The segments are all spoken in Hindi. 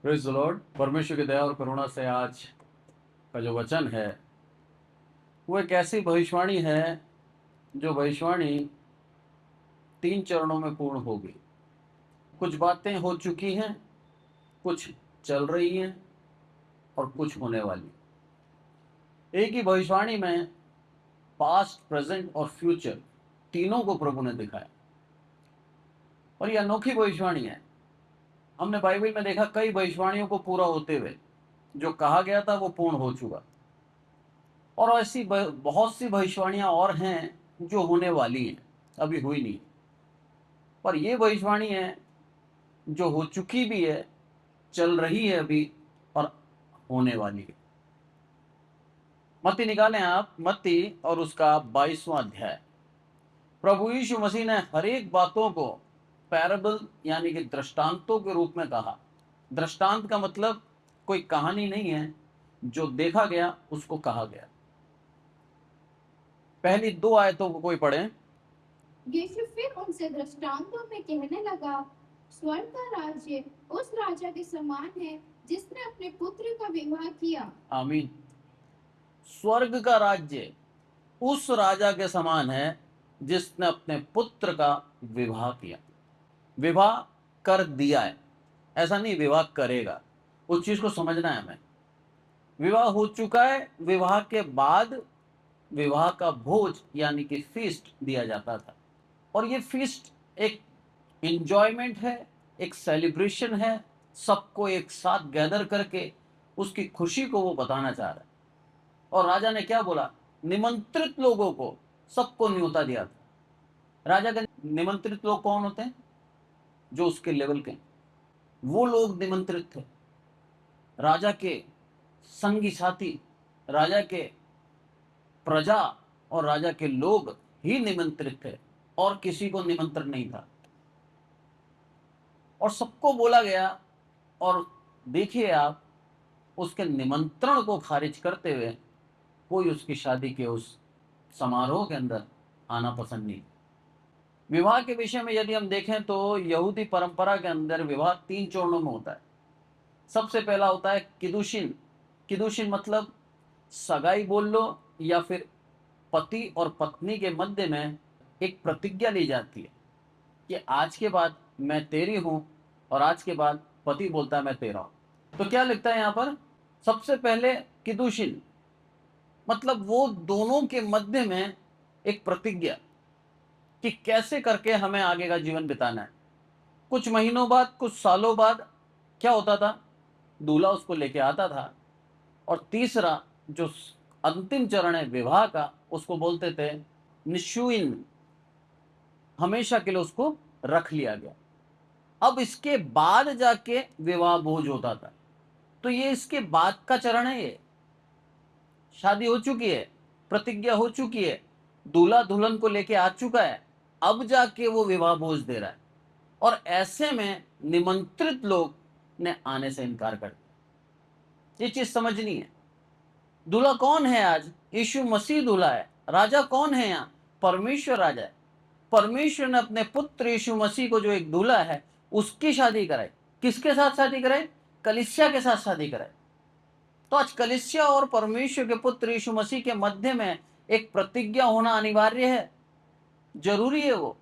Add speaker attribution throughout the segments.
Speaker 1: Praise the Lord. परमेश्वर की दया और करुणा से आज का जो वचन है वो एक ऐसी भविष्यवाणी है जो भविष्यवाणी 3 चरणों में पूर्ण होगी। कुछ बातें हो चुकी हैं, कुछ चल रही हैं और कुछ होने वाली। एक ही भविष्यवाणी में पास्ट, प्रेजेंट और फ्यूचर तीनों को प्रभु ने दिखाया और ये अनोखी भविष्यवाणी है। हमने बाइबल में देखा कई भविष्यवाणियों को पूरा होते हुए, जो कहा गया था वो पूर्ण हो चुका, और ऐसी बहुत सी भविष्यवाणियां और हैं जो होने वाली हैं, अभी हुई नहीं। पर यह भविष्यवाणी है जो हो चुकी भी है, चल रही है अभी और होने वाली है। मत्ती निकालें आप, मत्ती और उसका 22वां अध्याय। प्रभु यीशु मसीह ने हर एक बातों को पैराबल यानी कि दृष्टांतों के रूप में कहा। दृष्टांत का मतलब कोई कहानी नहीं है, जो देखा गया उसको कहा गया। पहली 2 आयतों को कोई पढ़े।
Speaker 2: यीशु फिर उनसे दृष्टांतों में कहने लगा, स्वर्ग का राज्य उस राजा के समान है जिसने अपने पुत्र का विवाह किया।
Speaker 1: आमीन। स्वर्ग का राज्य उस राजा के समान है जिसने अपने पुत्र का विवाह किया। विवाह कर दिया है, ऐसा नहीं विवाह करेगा। उस चीज को समझना है हमें। विवाह हो चुका है, विवाह के बाद विवाह का भोज यानी कि फीस्ट दिया जाता था। और ये फीस्ट एक एंजॉयमेंट है, एक सेलिब्रेशन है। सबको एक साथ गैदर करके उसकी खुशी को वो बताना चाह रहा है। और राजा ने क्या बोला? निमंत्रित लोगों को सबको न्योता दिया था। राजा के निमंत्रित लोग कौन होते हैं? जो उसके लेवल के, वो लोग निमंत्रित थे। राजा के संगी साथी, राजा के प्रजा और राजा के लोग ही निमंत्रित थे, और किसी को निमंत्रण नहीं था। और सबको बोला गया। और देखिए आप, उसके निमंत्रण को खारिज करते हुए कोई उसकी शादी के उस समारोह के अंदर आना पसंद नहीं। विवाह के विषय में यदि हम देखें तो यहूदी परंपरा के अंदर विवाह 3 चरणों में होता है। सबसे पहला होता है किदुशिन। किदुशिन मतलब सगाई बोल लो, या फिर पति और पत्नी के मध्य में एक प्रतिज्ञा ली जाती है कि आज के बाद मैं तेरी हूं, और आज के बाद पति बोलता है मैं तेरा हूं। तो क्या लिखता है यहां पर? सबसे पहले किदुशिन मतलब वो दोनों के मध्य में एक प्रतिज्ञा कि कैसे करके हमें आगे का जीवन बिताना है। कुछ महीनों बाद, कुछ सालों बाद क्या होता था? दूल्हा उसको लेके आता था, और तीसरा जो अंतिम चरण है विवाह का, उसको बोलते थे निशुइन। हमेशा के लिए उसको रख लिया गया। अब इसके बाद जाके विवाह भोज होता था। तो ये इसके बाद का चरण है। ये शादी हो चुकी है, प्रतिज्ञा हो चुकी है, दूल्हा दुल्हन को लेके आ चुका है, अब जाके वो विवाह भोज दे रहा है। और ऐसे में निमंत्रित लोग ने आने से इनकार कर दिया। ये चीज समझनी है। दूल्हा कौन है आज? यीशु मसीह दूल्हा है। राजा कौन है यहाँ? परमेश्वर राजा है। परमेश्वर ने अपने पुत्र यीशु मसीह को, जो एक दूल्हा है, उसकी शादी कराई। किसके साथ शादी कराई? कलीसिया के साथ शादी कराई। तो आज कलीसिया और परमेश्वर के पुत्र यीशु मसीह के मध्य में एक प्रतिज्ञा होना अनिवार्य है, जरूरी है वो।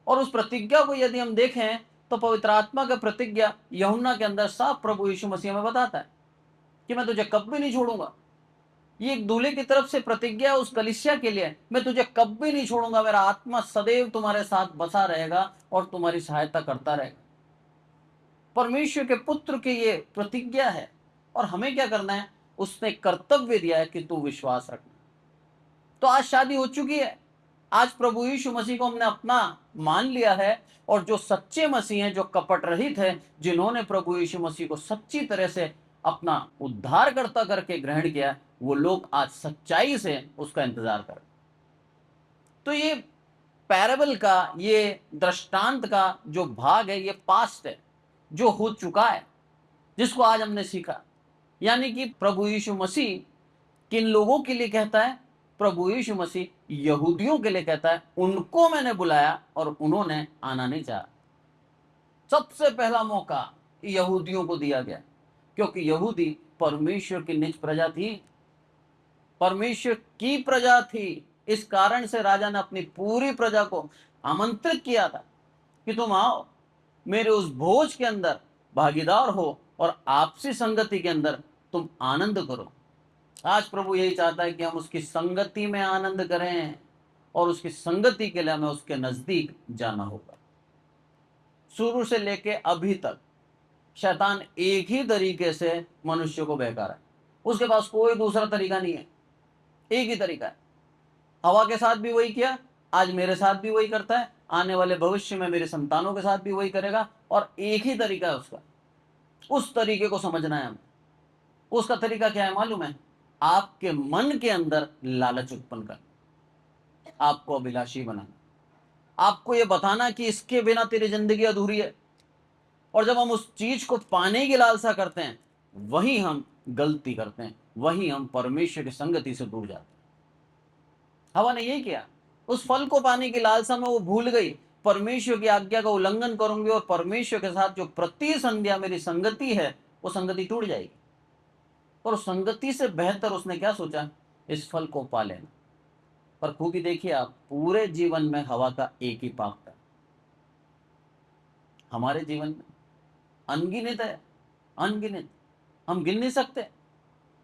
Speaker 1: और उस प्रतिज्ञा को यदि हम देखें तो पवित्र आत्मा का प्रतिज्ञा यूहन्ना के अंदर साफ प्रभु यीशु मसीह में बताता है कि मैं तुझे कभी नहीं छोड़ूंगा। ये एक दूल्हे की तरफ से प्रतिज्ञा उस कलीसिया के लिए, मैं तुझे कभी नहीं छोड़ूंगा, मेरा आत्मा सदैव तुम्हारे साथ बसा रहेगा और तुम्हारी सहायता करता रहेगा। परमेश्वर के पुत्र की ये प्रतिज्ञा है। और हमें क्या करना है? उसने कर्तव्य दिया है कि तू विश्वास रखना। तो आज शादी हो चुकी है। आज प्रभु यीशु मसीह को हमने अपना मान लिया है। और जो सच्चे मसीह हैं, जो कपट रहित हैं, जिन्होंने प्रभु यीशु मसीह को सच्ची तरह से अपना उद्धारकर्ता करके ग्रहण किया, वो लोग आज सच्चाई से उसका इंतजार करें। तो ये पैराबल का, ये दृष्टांत का जो भाग है, ये पास्ट है, जो हो चुका है, जिसको आज हमने सीखा। यानी कि प्रभु यीशु मसीह किन लोगों के लिए कहता है? प्रभु यीशु मसीह यहूदियों के लिए कहता है, उनको मैंने बुलाया और उन्होंने आना नहीं चाहा। सबसे पहला मौका यहूदियों को दिया गया, क्योंकि यहूदी परमेश्वर की निज प्रजा थी, परमेश्वर की प्रजा थी। इस कारण से राजा ने अपनी पूरी प्रजा को आमंत्रित किया था कि तुम आओ, मेरे उस भोज के अंदर भागीदार हो और आपसी संगति के अंदर तुम आनंद करो। आज प्रभु यही चाहता है कि हम उसकी संगति में आनंद करें, और उसकी संगति के लिए हमें उसके नजदीक जाना होगा। शुरू से लेके अभी तक शैतान एक ही तरीके से मनुष्य को बहका रहा है, उसके पास कोई दूसरा तरीका नहीं है, एक ही तरीका है। हवा के साथ भी वही किया, आज मेरे साथ भी वही करता है, आने वाले भविष्य में मेरे संतानों के साथ भी वही करेगा, और एक ही तरीका है उसका। उस तरीके को समझना है हमें। उसका तरीका क्या है मालूम है? आपके मन के अंदर लालच उत्पन्न करना, आपको अभिलाषी बनाना, आपको यह बताना कि इसके बिना तेरी जिंदगी अधूरी है। और जब हम उस चीज को पाने की लालसा करते हैं, वही हम गलती करते हैं, वही हम परमेश्वर की संगति से दूर जाते हैं। हवा ने यही किया, उस फल को पाने की लालसा में वो भूल गई, परमेश्वर की आज्ञा का उल्लंघन करूंगी और परमेश्वर के साथ जो प्रति संध्या मेरी संगति है, वो संगति टूट जाएगी। और संगति से बेहतर उसने क्या सोचा? इस फल को पा लेना। पर खूबी देखिए आप, पूरे जीवन में हवा का एक ही पाप था। हमारे जीवन में अनगिनत है, अनगिनत, हम गिन नहीं सकते।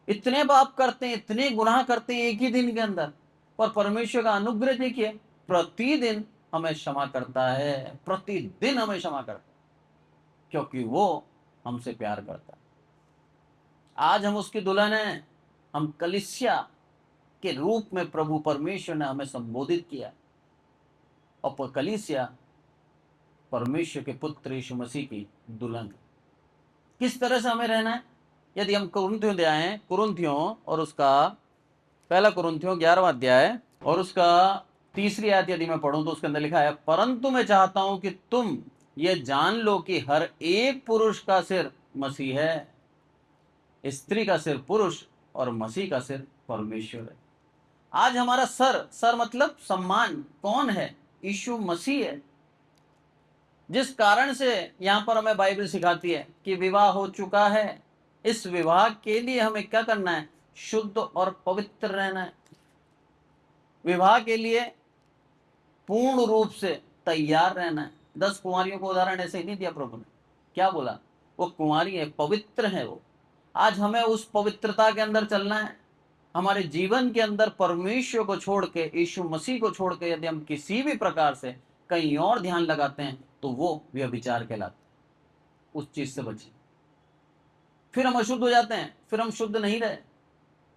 Speaker 1: इतने पाप करते हैं, इतने गुनाह करते हैं एक ही दिन के अंदर, पर परमेश्वर का अनुग्रह देखिए, प्रतिदिन हमें क्षमा करता है, प्रतिदिन हमें क्षमा करता है, क्योंकि वो हमसे प्यार करता है। आज हम उसकी दुल्हन हैं, हम कलीसिया के रूप में प्रभु परमेश्वर ने हमें संबोधित किया, और कलीसिया परमेश्वर के पुत्र यीशु मसीह की दुल्हन। किस तरह से हमें रहना है? यदि हम कुरिन्थियों अध्याय, कुरिन्थियों और उसका पहला कुरिन्थियों 11वां अध्याय और उसका 3री आयत यदि मैं पढ़ूं तो उसके अंदर लिखा है, परंतु मैं चाहता हूं कि तुम ये जान लो कि हर एक पुरुष का सिर मसीह है, स्त्री का सिर पुरुष और मसीह का सिर परमेश्वर है। आज हमारा सर मतलब सम्मान कौन है? यीशु मसीह है। जिस कारण से यहां पर हमें बाइबल सिखाती है कि विवाह हो चुका है, इस विवाह के लिए हमें क्या करना है? शुद्ध और पवित्र रहना है। विवाह के लिए पूर्ण रूप से तैयार रहना है। 10 कुंवारियों को उदाहरण ऐसे ही नहीं दिया प्रभु ने, क्या बोला? वो कुंवारी है, पवित्र है वो। आज हमें उस पवित्रता के अंदर चलना है। हमारे जीवन के अंदर परमेश्वर को छोड़ के, यीशु मसीह को छोड़ के यदि हम किसी भी प्रकार से कहीं और ध्यान लगाते हैं तो वो व्यभिचार कहलाता है। उस चीज से बचिए, फिर हम अशुद्ध हो जाते हैं, फिर हम शुद्ध नहीं रहे।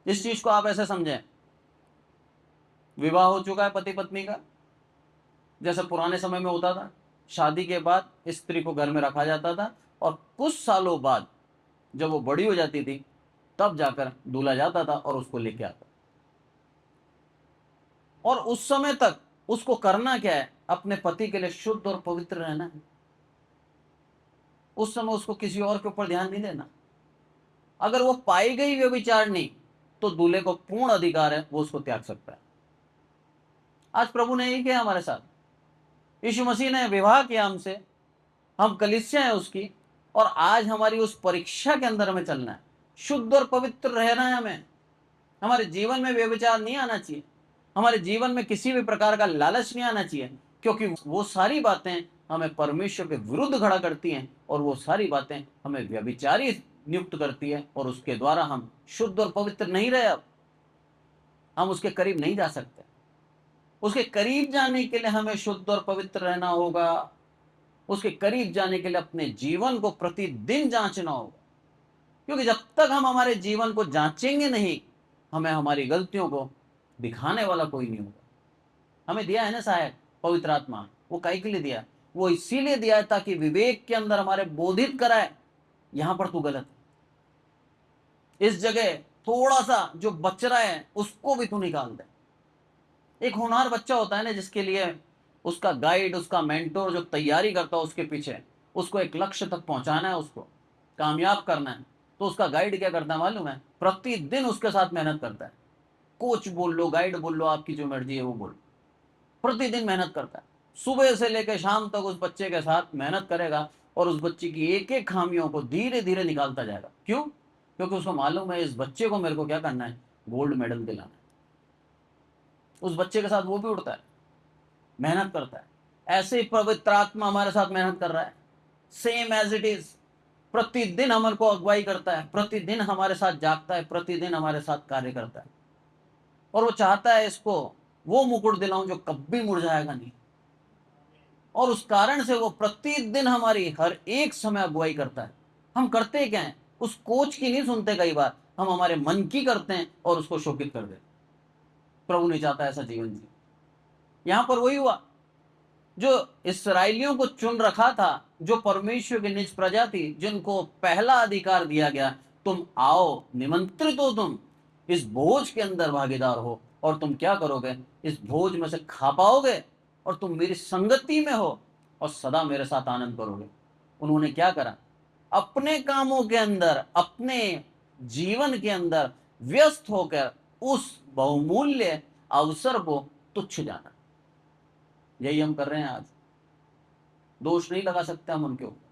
Speaker 1: इस चीज को आप ऐसे समझें, विवाह हो चुका है पति पत्नी का, जैसे पुराने समय में होता था, शादी के बाद स्त्री को घर में रखा जाता था, और कुछ सालों बाद जब वो बड़ी हो जाती थी तब जाकर दूल्हा जाता था और उसको लेके आता। और उस समय तक उसको करना क्या है? अपने पति के लिए शुद्ध और पवित्र रहना है। उस समय उसको किसी और के ऊपर ध्यान नहीं देना। अगर वो पाई गई व्यभिचार नहीं, तो दूल्हे को पूर्ण अधिकार है, वो उसको त्याग सकता है। आज प्रभु ने यही किया हमारे साथ। यीशु मसीह ने विवाह किया हमसे, हम कलीसिया है उसकी, और आज हमारी उस परीक्षा के अंदर हमें चलना है। शुद्ध और पवित्र रहना है हमें। हमारे जीवन में व्यभिचार नहीं आना चाहिए, हमारे जीवन में किसी भी प्रकार का लालच नहीं आना चाहिए, क्योंकि वो सारी बातें हमें परमेश्वर के विरुद्ध खड़ा करती हैं, और वो सारी बातें हमें व्यभिचारी नियुक्त करती है, और उसके द्वारा हम शुद्ध और पवित्र नहीं रहे। अब हम उसके करीब नहीं जा सकते। उसके करीब जाने के लिए हमें शुद्ध और पवित्र रहना होगा। उसके करीब जाने के लिए अपने जीवन को प्रतिदिन जांचना होगा, क्योंकि जब तक हम हमारे जीवन को जांचेंगे नहीं, हमें हमारी गलतियों को दिखाने वाला कोई नहीं होगा। हमें दिया है ना सहायक पवित्र आत्मा, वो काहे के लिए दिया? वो इसीलिए दिया है ताकि विवेक के अंदर हमारे बोधित कराए, यहां पर तू गलत है, इस जगह थोड़ा सा जो बच रहा है उसको भी तू निकाल दे। एक होनहार बच्चा होता है ना, जिसके लिए उसका गाइड, उसका मेंटोर जो तैयारी करता है उसके पीछे, उसको एक लक्ष्य तक पहुंचाना है, उसको कामयाब करना है, तो उसका गाइड क्या करता है मालूम है? प्रतिदिन उसके साथ मेहनत करता है। कोच बोल लो, गाइड बोल लो, आपकी जो मर्जी है वो बोल, प्रतिदिन मेहनत करता है। सुबह से लेकर शाम तक उस बच्चे के साथ मेहनत करेगा, और उस बच्चे की एक एक खामियों को धीरे धीरे निकालता जाएगा। क्यों? क्योंकि उसको मालूम है इस बच्चे को मेरे को क्या करना है, गोल्ड मेडल दिलाना है। उस बच्चे के साथ वो भी उठता है, मेहनत करता है। ऐसे ही पवित्र आत्मा हमारे साथ मेहनत कर रहा है, सेम एज इट इज। प्रतिदिन हमारे को अगुवाई करता है, प्रतिदिन हमारे साथ जागता है, प्रतिदिन हमारे साथ कार्य करता है। और वो चाहता है इसको वो मुकुट दिलाऊं जो कभी मुरझाएगा नहीं। और उस कारण से वो प्रतिदिन हमारी हर एक समय अगुवाई करता है। हम करते क्या है, उस कोच की नहीं सुनते, कई बार हम हमारे मन की करते हैं और उसको शोकित कर देते। प्रभु नहीं चाहता ऐसा जीवन जी। यहां पर वही हुआ, जो इसराइलियों को चुन रखा था, जो परमेश्वर की निज प्रजा थी, जिनको पहला अधिकार दिया गया, तुम आओ, निमंत्रित हो तुम, इस भोज के अंदर भागीदार हो, और तुम क्या करोगे, इस भोज में से खा पाओगे, और तुम मेरी संगति में हो और सदा मेरे साथ आनंद करोगे। उन्होंने क्या करा, अपने कामों के अंदर, अपने जीवन के अंदर व्यस्त होकर उस बहुमूल्य अवसर को तुच्छ जाना। यही हम कर रहे हैं आज। दोष नहीं लगा सकते हम उनके ऊपर,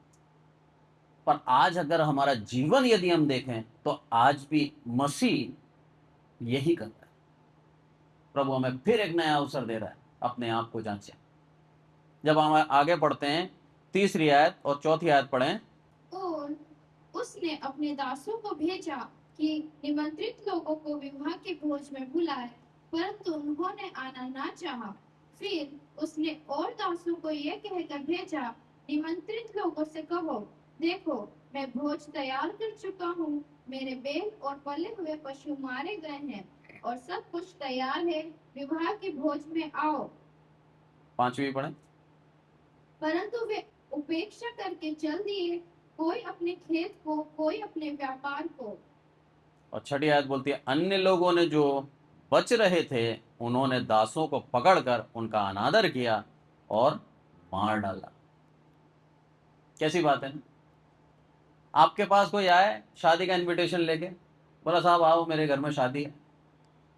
Speaker 1: पर आज अगर हमारा जीवन यदि हम देखें तो आज भी मसीह यही करता है। प्रभु हमें फिर एक नया अवसर दे रहा है, अपने आप को जांचें। जब हम आगे पढ़ते हैं, 3री आयत और 4थी आयत पढ़ें।
Speaker 2: और उसने अपने दासों को भेजा कि निमंत्रित लोगों को विवाह के भोज में बुलाए, परंतु उन्होंने आना ना चाहा। फिर उसने और दासों को यह कहकर भेजा, निमंत्रित लोगों से कहो, देखो मैं भोज तैयार कर चुका हूँ, मेरे बैल और पले हुए पशु मारे गए हैं और सब कुछ तैयार है, विवाह के भोज में आओ।
Speaker 1: 5वीं पढ़ें।
Speaker 2: परंतु वे उपेक्षा करके चल दिए, कोई अपने खेत को, कोई अपने व्यापार को।
Speaker 1: और 6ठी आयत बोलती है, अन्य लोगों ने जो बच रहे थे, उन्होंने दासों को पकड़कर उनका अनादर किया और मार डाला। कैसी बात है ना? आपके पास कोई आए शादी का इनविटेशन लेके, बोला साहब आओ मेरे घर में शादी है,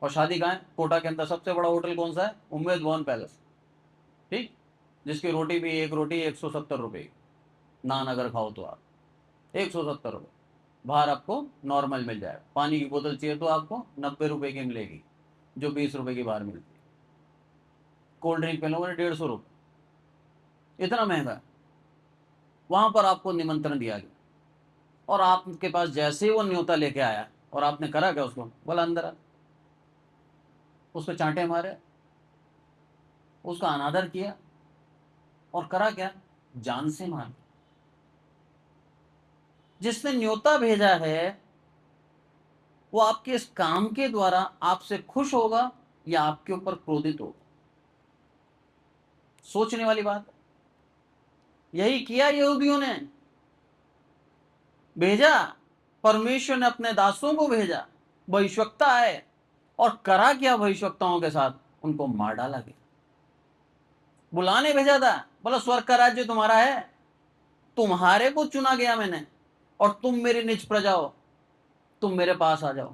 Speaker 1: और शादी कहाँ है, कोटा के अंदर सबसे बड़ा होटल कौन सा है, उम्मेद भवन पैलेस, ठीक, जिसकी रोटी भी एक रोटी 170 रुपये, नान अगर खाओ तो आप 170 रुपये, बाहर आपको नॉर्मल मिल जाएगा। पानी की बोतल चाहिए तो आपको 90 रुपये की मिलेगी, जो 20 रुपये की बाहर मिलती है। कोल्ड ड्रिंक पे लोगों 150 रुपये, इतना महंगा है। वहां पर आपको निमंत्रण दिया गया, और आपके पास जैसे ही वो न्योता लेके आया, और आपने करा क्या, उसको बोला अंदर आ, उसको चांटे मारे, उसका अनादर किया, और करा क्या, जान से मार। जिसने न्योता भेजा है वो आपके इस काम के द्वारा आपसे खुश होगा या आपके ऊपर क्रोधित होगा। सोचने वाली बात। यही किया यहूदियों ने, भेजा, परमेश्वर ने अपने दासों को भेजा, भविष्यवक्ता आए, और करा क्या भविष्यवक्ताओं के साथ, उनको मार डाला गया। बुलाने भेजा था, बोला स्वर्ग का राज्य तुम्हारा है, तुम्हारे को चुना गया मैंने, और तुम मेरी निज प्रजा हो, तुम मेरे पास आ जाओ।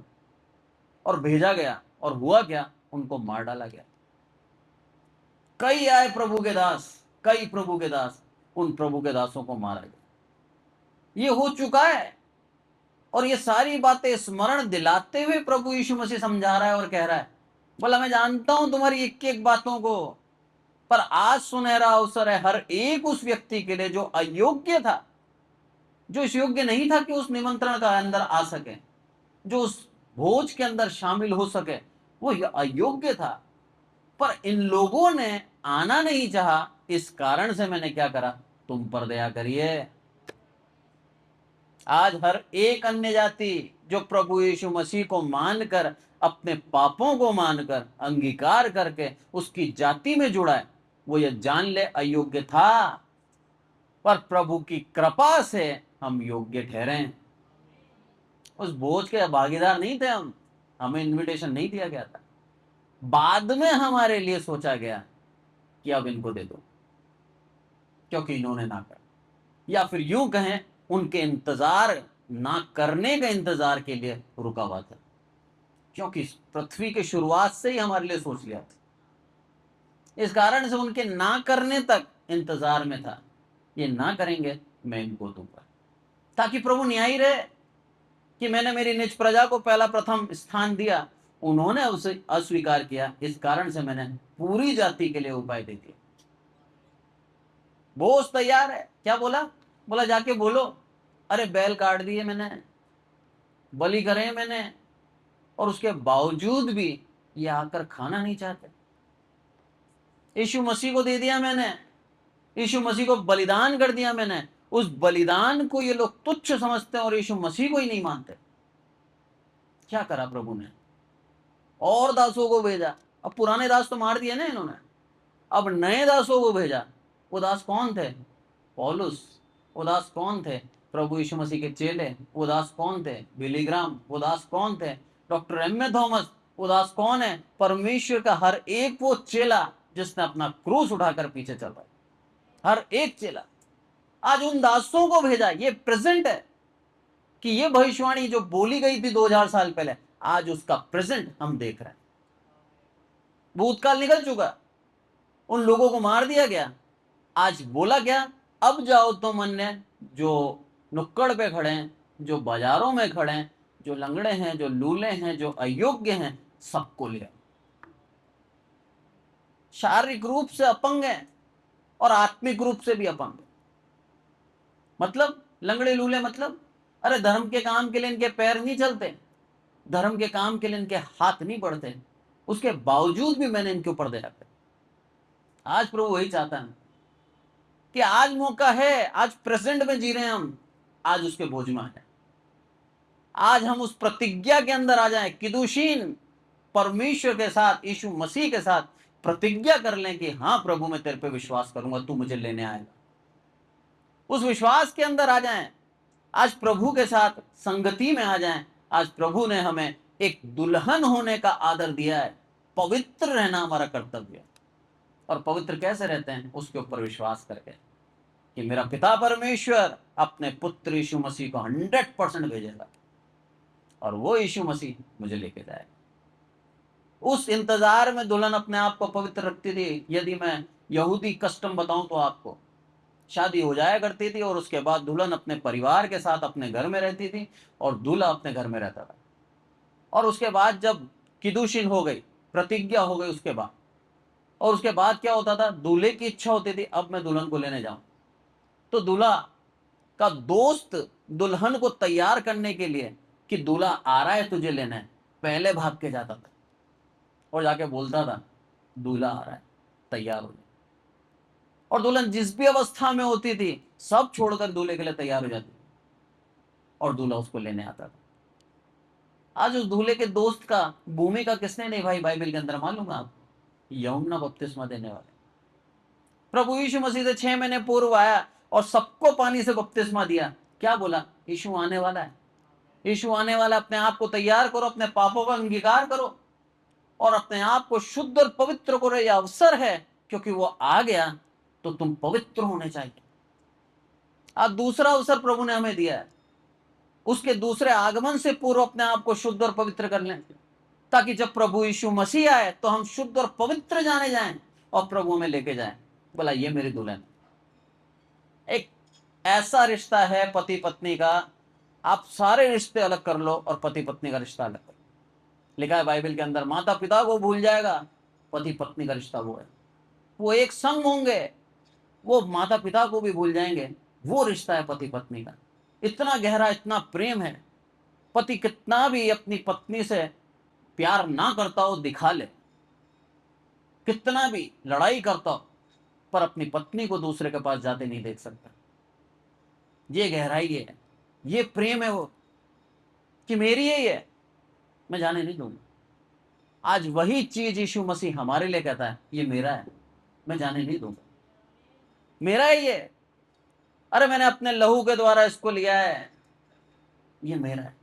Speaker 1: और भेजा गया, और हुआ क्या, उनको मार डाला गया। कई आए प्रभु के दास, कई प्रभु के दास, उन प्रभु के दासों को मारा गया। ये हो चुका है, और ये सारी बातें स्मरण दिलाते हुए प्रभु यीशु मसीह समझा रहा है और कह रहा है, बोला मैं जानता हूं तुम्हारी एक एक बातों को, पर आज सुनहरा अवसर है हर एक उस व्यक्ति के लिए जो अयोग्य था, जो इस योग्य नहीं था कि उस निमंत्रण का अंदर आ सके, जो उस भोज के अंदर शामिल हो सके, वो अयोग्य था। पर इन लोगों ने आना नहीं चाहा, इस कारण से मैंने क्या करा, तुम पर दया करिए। आज हर एक अन्य जाति जो प्रभु यीशु मसीह को मानकर, अपने पापों को मानकर, अंगीकार करके उसकी जाति में जुड़ा है, वो ये जान ले अयोग्य था, पर प्रभु की कृपा से हम योग्य ठहरे। उस भोज के भागीदार नहीं थे हम, हमें इनविटेशन नहीं दिया गया था, बाद में हमारे लिए सोचा गया कि अब इनको दे दो, क्योंकि इन्होंने ना कर, या फिर यूं कहें उनके इंतजार ना करने के इंतजार के लिए रुका हुआ था, क्योंकि पृथ्वी के शुरुआत से ही हमारे लिए सोच लिया था। इस कारण से उनके ना करने तक इंतजार में था, ये ना करेंगे मैं इनको दूंगा, ताकि प्रभु न्यायी रहे कि मैंने मेरी निज प्रजा को पहला प्रथम स्थान दिया, उन्होंने उसे अस्वीकार किया, इस कारण से मैंने पूरी जाति के लिए उपाय दे दिया। बोझ तैयार है, क्या बोला? बोला जाके बोलो, अरे बैल काट दिए मैंने, बलि करे मैंने, और उसके बावजूद भी ये आकर खाना नहीं चाहते। यीशु मसीह को दे दिया मैंने, यीशु मसीह को बलिदान कर दिया मैंने, उस बलिदान को ये लोग तुच्छ समझते हैं और यीशु मसीह को ही नहीं मानते। क्या करा प्रभु ने? और दासों को भेजा। अब पुराने दास तो मार दिए ना इन्होंने, अब नए दासों को भेजा। वो दास कौन थे? पौलुस। वो दास कौन थे? प्रभु यीशु मसीह के चेले। वो दास कौन थे? बिली ग्राम। वो दास कौन थे? Doctor M A. थॉमस। वो दास कौन है? परमेश्वर का हर एक वो चेला जिसने अपना क्रूस उठाकर पीछे चल रहा है, हर एक चेला। आज उन दासों को भेजा। ये प्रेजेंट है कि ये भविष्यवाणी जो बोली गई थी 2000 साल पहले, आज उसका प्रेजेंट हम देख रहे हैं। भूतकाल निकल चुका, उन लोगों को मार दिया गया। आज बोला क्या? अब जाओ तुम अन्य जो नुक्कड़ पे खड़े हैं, जो बाजारों में खड़े हैं, जो लंगड़े हैं, जो लूले हैं, जो अयोग्य हैं, सबको ले आओ। शारीरिक रूप से अपंग है और आत्मिक रूप से भी अपंग है। मतलब लंगड़े लूले, मतलब अरे धर्म के काम के लिए इनके पैर नहीं चलते, धर्म के काम के लिए इनके हाथ नहीं बढ़ते, उसके बावजूद भी मैंने इनके ऊपर दया कर। आज प्रभु वही चाहता है कि आज मौका है, आज प्रेजेंट में जी रहे हैं हम, आज उसके भोज में है। आज हम उस प्रतिज्ञा के अंदर आ जाएं, किदुशीन परमेश्वर के साथ, यीशु मसीह के साथ प्रतिज्ञा कर लें कि हाँ प्रभु मैं तेरे पे विश्वास करूंगा, तू मुझे लेने आएगा। उस विश्वास के अंदर आ जाएं, आज प्रभु के साथ संगति में आ जाएं। आज प्रभु ने हमें एक दुल्हन होने का आदर दिया है। पवित्र रहना हमारा कर्तव्य है। और पवित्र कैसे रहते हैं? उसके ऊपर विश्वास करके कि मेरा पिता परमेश्वर अपने पुत्र यीशु मसीह को 100% भेजेगा और वो यीशु मसीह मुझे लेके जाएगा। उस इंतजार में दुल्हन अपने आप को पवित्र रखती थी। यदि मैं यहूदी कस्टम बताऊं तो आपको, शादी हो जाया करती थी और उसके बाद दुल्हन अपने परिवार के साथ अपने घर में रहती थी और दूल्हा अपने घर में रहता था। और उसके बाद जब किदुशीन हो गई, प्रतिज्ञा हो गई उसके बाद, और उसके बाद क्या होता था? दूल्हे की इच्छा होती थी अब मैं दुल्हन को लेने जाऊं, तो दूल्हा का दोस्त दुल्हन को तैयार करने के लिए कि दूल्हा आ रहा है तुझे लेना है, पहले भाग के जाता था और जाके बोलता था दूल्हा आ रहा है, तैयार हो जाए। और दुल्हन जिस भी अवस्था में होती थी सब छोड़कर दूल्हे के लिए तैयार हो जाती और दूल्हा उसको लेने आता था। आज उस दूल्हे के दोस्त का भूमिका किसने निभाई बाइबल के अंदर मालूम है आपको? यूहन्ना बपतिस्मा देने वाले। प्रभु यीशु मसीह से 6 महीने पूर्व आया और सबको पानी से बपतिस्मा दिया। क्या बोला? यीशु आने वाला है, यीशु आने वाला, अपने आप को तैयार करो, अपने पापों का अंगीकार करो और अपने आप को शुद्ध और पवित्र करो। यह अवसर है क्योंकि वो आ गया तो तुम पवित्र होने चाहिए। आज दूसरा अवसर प्रभु ने हमें दिया है, उसके दूसरे आगमन से पूर्व अपने आप को शुद्ध और पवित्र कर लें, ताकि जब प्रभु यीशु मसीह आए तो हम शुद्ध और पवित्र जाने जाएं और प्रभु हमें लेके जाएं। बोला ये मेरी दुल्हन। एक ऐसा रिश्ता है पति पत्नी का, आप सारे रिश्ते अलग कर लो और पति पत्नी का रिश्ता अलग कर लो। लिखा है बाइबल के अंदर, माता पिता को भूल जाएगा, पति पत्नी का रिश्ता वो है। वो एक संग होंगे, वो माता पिता को भी भूल जाएंगे। वो रिश्ता है पति पत्नी का। इतना गहरा, इतना प्रेम है। पति कितना भी अपनी पत्नी से प्यार ना करता हो दिखा ले, कितना भी लड़ाई करता हो, पर अपनी पत्नी को दूसरे के पास जाते नहीं देख सकता। ये गहराई है, ये प्रेम है वो, कि मेरी यही है, मैं जाने नहीं दूंगा। आज वही चीज यीशु मसीह हमारे लिए कहता है, ये मेरा है, मैं जाने नहीं दूंगा, मेरा ही है। अरे मैंने अपने लहू के द्वारा इसको लिया है, ये मेरा है।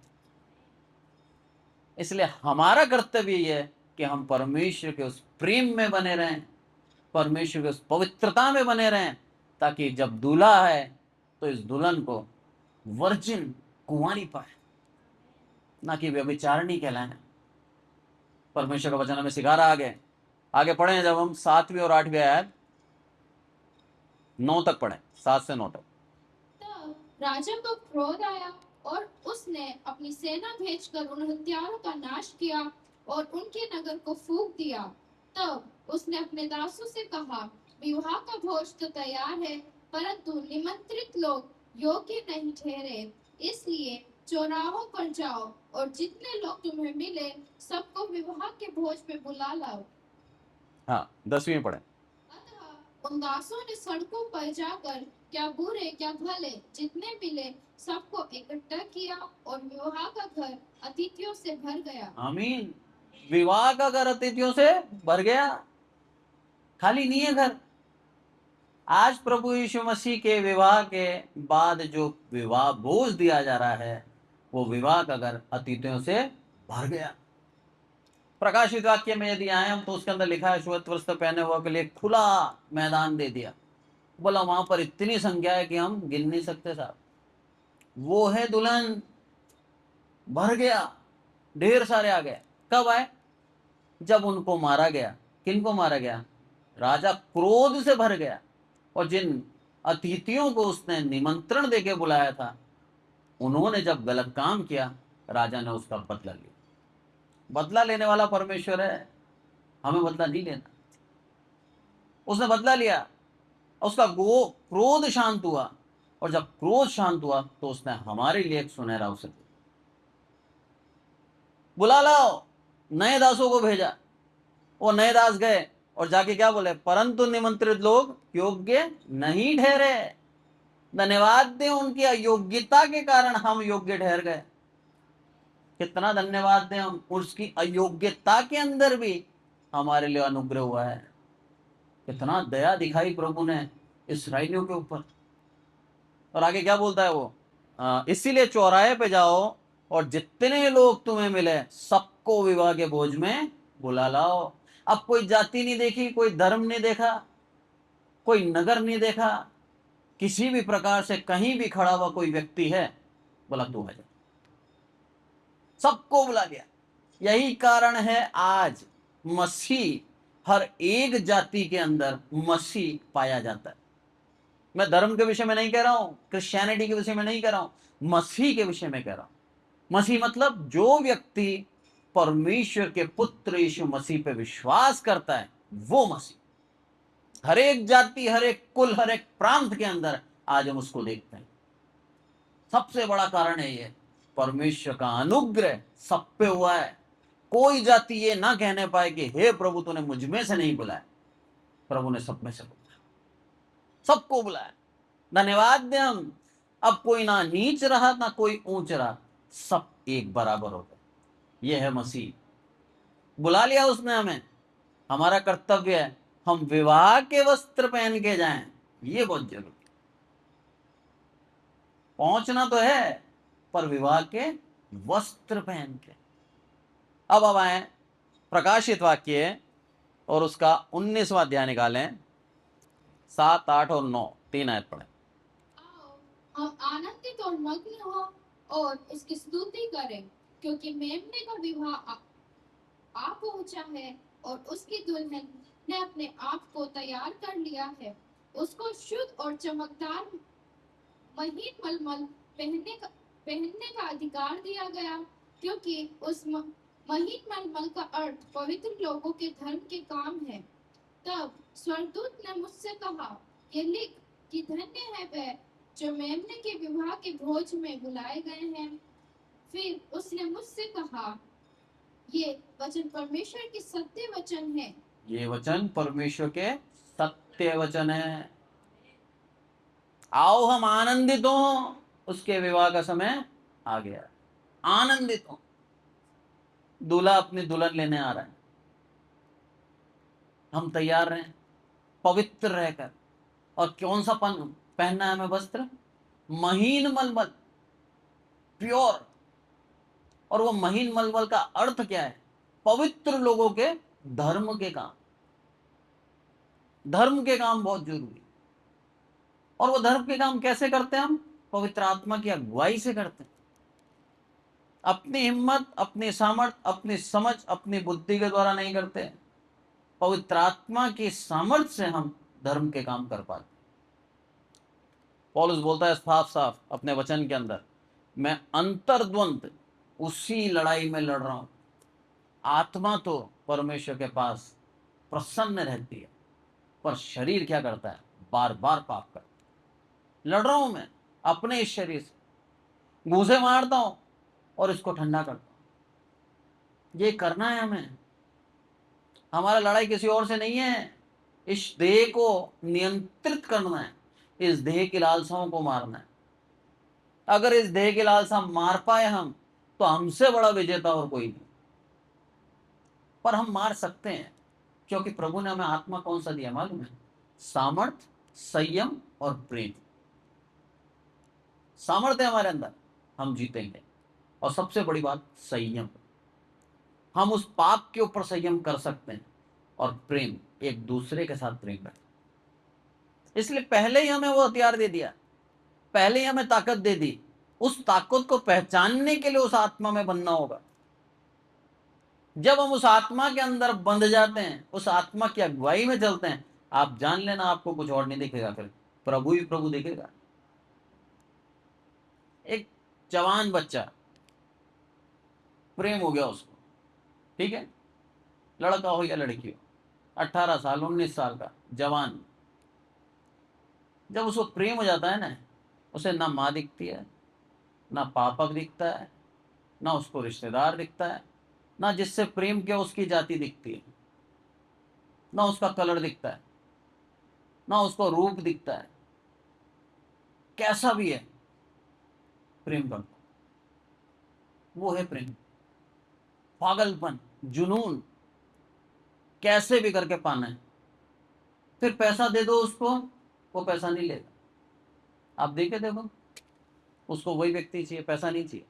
Speaker 1: इसलिए हमारा कर्तव्य ये है कि हम परमेश्वर के उस प्रेम में बने रहें, परमेश्वर के उस पवित्रता में बने रहें, ताकि जब दूल्हा है तो इस दुल्हन को वर्जिन कुंवारी पाए, ना कि व्यभिचारिणी कहलाए। परमेश्वर का वचन हमें सिखा रहा। आगे पढ़े, जब हम 7वीं और 8वीं आयत 9 तक पढ़े, 7 से 9 तक।
Speaker 2: तब राजा को क्रोध आया और उसने अपनी सेना भेजकर उन हत्यारों का नाश किया और उनके नगर को फूंक दिया। तब उसने अपने दासों से कहा, विवाह का भोज तो तैयार है, परंतु निमंत्रित लोग योग्य नहीं ठहरे। इसलिए चौराहों पर जाओ और जितने लोग तुम्हें मिले सबको विवाह के भोज में बुला लाओ।
Speaker 1: हाँ, 10वीं पढ़े।
Speaker 2: अतः उन दासों ने सड़कों पर जाकर क्या बुरे क्या भले जितने मिले सबको इकट्ठा किया और विवाह का घर अतिथियों से भर गया।
Speaker 1: आमीन। विवाह का घर अतिथियों से भर गया, खाली नहीं है घर। आज प्रभु यीशु मसीह के विवाह के बाद जो विवाह भोज दिया जा रहा है, वो विवाह का घर अतिथियों से भर गया। प्रकाशित वाक्य में यदि आए हम तो उसके अंदर लिखा है, श्वेत वस्त्र पहने हुआ के लिए खुला मैदान दे दिया। बोला वहां पर इतनी संख्या है कि हम गिन नहीं सकते साहब। वो है दुल्हन, भर गया, ढेर सारे आ गए। कब आए? जब उनको मारा गया। किनको मारा गया? राजा क्रोध से भर गया, और जिन अतिथियों को उसने निमंत्रण देके बुलाया था, उन्होंने जब गलत काम किया, राजा ने उसका बदला लिया। बदला लेने वाला परमेश्वर है, हमें बदला नहीं लेना। उसने बदला लिया, उसका क्रोध शांत हुआ, और जब क्रोध शांत हुआ तो उसने हमारे लिए एक सुनहरा अवसर दिया। बुला लाओ, नए दासों को भेजा। वो नए दास गए और जाके क्या बोले? परंतु निमंत्रित लोग योग्य नहीं ठहरे। धन्यवाद दें, उनकी अयोग्यता के कारण हम योग्य ठहर गए। कितना धन्यवाद दें हम, उसकी अयोग्यता के अंदर भी हमारे लिए अनुग्रह हुआ है। कितना दया दिखाई प्रभु ने इस्राएलियों के ऊपर। और आगे क्या बोलता है वो? इसीलिए चौराहे पे जाओ और जितने लोग तुम्हें मिले सबको विवाह के भोज में बुला लाओ। अब कोई जाति नहीं देखी, कोई धर्म नहीं देखा, कोई नगर नहीं देखा, किसी भी प्रकार से कहीं भी खड़ा हुआ कोई व्यक्ति है, बोला तू आ जा, सबको बुला लिया। यही कारण है आज मसीह हर एक जाति के अंदर मसीह पाया जाता है। मैं धर्म के विषय में नहीं कह रहा हूं, क्रिश्चियनिटी के विषय में नहीं कह रहा हूं, मसीह के विषय में कह रहा हूं। मसीह मतलब जो व्यक्ति परमेश्वर के पुत्र यीशु मसीह पे विश्वास करता है, वो मसीह। हर एक जाति, हर एक कुल, हर एक प्रांत के अंदर आज हम उसको देखते हैं। सबसे बड़ा कारण है ये, परमेश्वर का अनुग्रह सब पे हुआ है। कोई जाति ये ना कहने पाए कि हे प्रभु तूने मुझ में से नहीं बुलाया। प्रभु ने सब में से बुलाया, सबको बुलाया। धन्यवाद दें हम। अब कोई ना नीच रहा ना कोई ऊंच रहा, सब एक बराबर हो गए। यह है मसीह। बुला लिया उसने हमें। हमारा कर्तव्य है हम विवाह के वस्त्र पहन के जाएं। ये बहुत जरूरी। पहुंचना तो है, पर विवाह के वस्त्र पहन के। अब आए प्रकाशित वाक्य और उसका 19वां अध्याय निकालें, 7, 8 और 9, 3 आयत पढ़े।
Speaker 2: आओ हम आनंदित और मग्न हो और इसकी स्तुति करें, क्योंकि मेमने का विवाह आ पहुंचा है और उसकी दुल्हन ने अपने आप को तैयार कर लिया है। उसको शुद्ध और चमकदार महीन मलमल पहनने का अधिकार दिया गया, क्योंकि उस महीन मलमल का अर्थ पवित्र लोगों के धर्म के काम है। तब स्वर्गदूत ने मुझसे कहा, ये लिख कि धन्य है वह जो मेमने के विवाह के भोज में बुलाए गए हैं। फिर उसने मुझसे कहा, ये वचन परमेश्वर के सत्य वचन है।
Speaker 1: ये वचन परमेश्वर के सत्य वचन है। आओ हम आनंदित हो, उसके विवाह का समय आ गया। आनंदित हो, दूल्हा अपनी दुल्हन लेने आ रहा है। हम तैयार रहें पवित्र रहकर। और कौन सा पहनना है हमें वस्त्र? महीन मलमल, प्योर। और वो महीन मलमल का अर्थ क्या है? पवित्र लोगों के धर्म के काम। धर्म के काम बहुत जरूरी। और वो धर्म के काम कैसे करते हैं हम? पवित्र आत्मा की अगुवाई से करते हैं। अपनी हिम्मत, अपनी सामर्थ, अपनी समझ, अपनी बुद्धि के द्वारा नहीं करते। पवित्र आत्मा की सामर्थ से हम धर्म के काम कर पाते। पौलुस बोलता है साफ साफ अपने वचन के अंदर, मैं अंतर्द्वंद उसी लड़ाई में लड़ रहा हूं। आत्मा तो परमेश्वर के पास प्रसन्न रहती है, पर शरीर क्या करता है? बार बार पाप करता है। लड़ रहा हूं मैं अपने इस शरीर से, घूसे मारता हूं और इसको ठंडा करता हूं। ये करना है हमें। हमारा लड़ाई किसी और से नहीं है। इस देह को नियंत्रित करना है, इस देह की लालसाओं को मारना है। अगर इस देह की लालसा मार पाए हम, तो हमसे बड़ा विजेता और कोई नहीं। पर हम मार सकते हैं, क्योंकि प्रभु ने हमें आत्मा कौन सा दिया मालूम है? सामर्थ, संयम और प्रेम। सामर्थ्य हमारे अंदर, हम जीतेंगे। और सबसे बड़ी बात संयम, हम उस पाप के ऊपर संयम कर सकते हैं। और प्रेम, एक दूसरे के साथ प्रेम रखें। इसलिए पहले ही हमें वो हथियार दे दिया, पहले ही हमें ताकत दे दी। उस ताकत को पहचानने के लिए उस आत्मा में बनना होगा। जब हम उस आत्मा के अंदर बंध जाते हैं, उस आत्मा की अगुवाई में चलते हैं, आप जान लेना आपको कुछ और नहीं दिखेगा, फिर प्रभु ही प्रभु दिखेगा। एक जवान बच्चा, प्रेम हो गया उसको, ठीक है, लड़का हो या लड़की हो, 18 साल 19 साल का जवान, जब उसको प्रेम हो जाता है ना, उसे ना माँ दिखती है, ना पापा दिखता है, ना उसको रिश्तेदार दिखता है, ना जिससे प्रेम किया उसकी जाति दिखती है, ना उसका कलर दिखता है, ना उसको रूप दिखता है। कैसा भी है, प्रेम करता, वो है प्रेम। पागलपन, जुनून, कैसे भी करके पाना है। फिर पैसा दे दो उसको, वो पैसा नहीं लेगा। आप देखे देखो, उसको वही व्यक्ति चाहिए, पैसा नहीं चाहिए।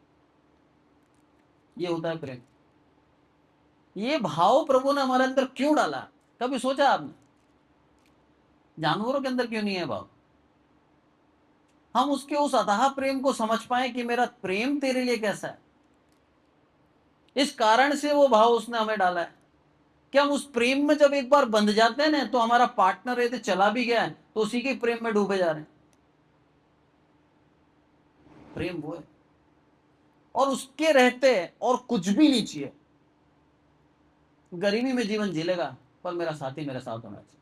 Speaker 1: ये होता है प्रेम। ये भाव प्रभु ने हमारे अंदर क्यों डाला, कभी सोचा आपने? जानवरों के अंदर क्यों नहीं है भाव? हम उसके उस अथाह प्रेम को समझ पाए कि मेरा प्रेम तेरे लिए कैसा है। इस कारण से वो भाव उसने हमें डाला है कि हम उस प्रेम में जब एक बार बंध जाते हैं ना, तो हमारा पार्टनर यदि चला भी गया है तो उसी के प्रेम में डूबे जा रहे हैं। प्रेम वो है, और उसके रहते और कुछ भी नहीं चाहिए। गरीबी में जीवन जी लेगा, पर मेरा साथी मेरे साथ होना चाहिए।